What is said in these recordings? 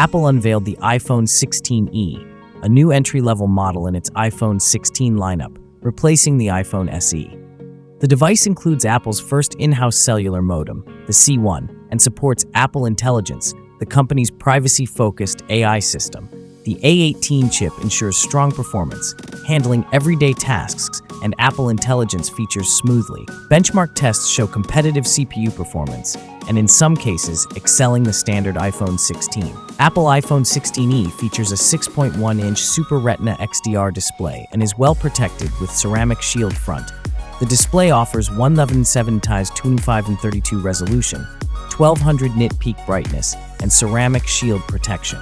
Apple unveiled the iPhone 16e, a new entry-level model in its iPhone 16 lineup, replacing the iPhone SE. The device includes Apple's first in-house cellular modem, the C1, and supports Apple Intelligence, the company's privacy-focused AI system. The A18 chip ensures strong performance, handling everyday tasks, and Apple Intelligence features smoothly. Benchmark tests show competitive CPU performance, and in some cases, excelling the standard iPhone 16. Apple iPhone 16e features a 6.1-inch Super Retina XDR display and is well protected with ceramic shield front. The display offers 1080x2532 resolution, 1200 nit peak brightness, and ceramic shield protection,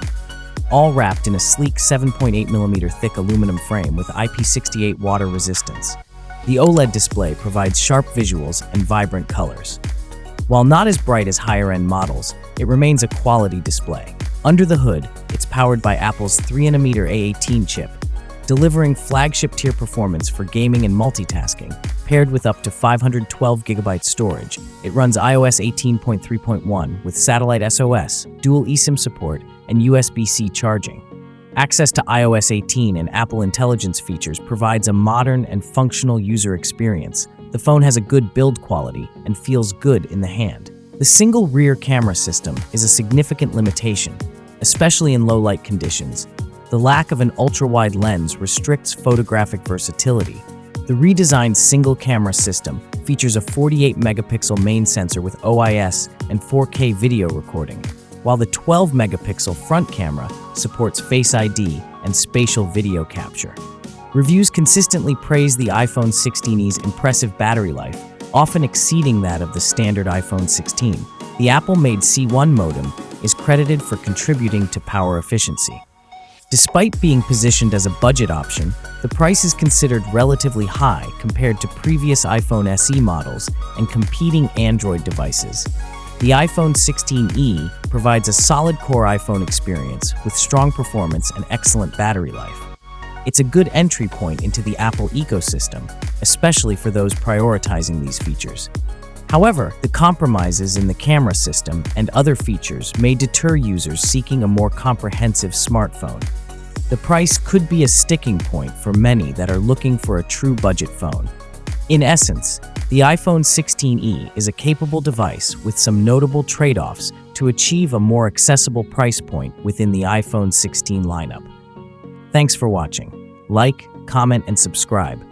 all wrapped in a sleek 7.8mm thick aluminum frame with IP68 water resistance. The OLED display provides sharp visuals and vibrant colors. While not as bright as higher-end models, it remains a quality display. Under the hood, it's powered by Apple's 3nm A18 chip, delivering flagship-tier performance for gaming and multitasking. Paired with up to 512GB storage, it runs iOS 18.3.1 with satellite SOS, dual eSIM support, and USB-C charging. Access to iOS 18 and Apple Intelligence features provides a modern and functional user experience. The phone has a good build quality and feels good in the hand. The single rear camera system is a significant limitation, especially in low-light conditions. The lack of an ultra-wide lens restricts photographic versatility. The redesigned single-camera system features a 48-megapixel main sensor with OIS and 4K video recording, while the 12-megapixel front camera supports Face ID and spatial video capture. Reviews consistently praise the iPhone 16e's impressive battery life, often exceeding that of the standard iPhone 16. The Apple-made C1 modem is credited for contributing to power efficiency. Despite being positioned as a budget option, the price is considered relatively high compared to previous iPhone SE models and competing Android devices. The iPhone 16e provides a solid core iPhone experience with strong performance and excellent battery life. It's a good entry point into the Apple ecosystem, especially for those prioritizing these features. However, the compromises in the camera system and other features may deter users seeking a more comprehensive smartphone. The price could be a sticking point for many that are looking for a true budget phone. In essence, the iPhone 16e is a capable device with some notable trade-offs to achieve a more accessible price point within the iPhone 16 lineup. Thanks for watching. Like, comment, and subscribe.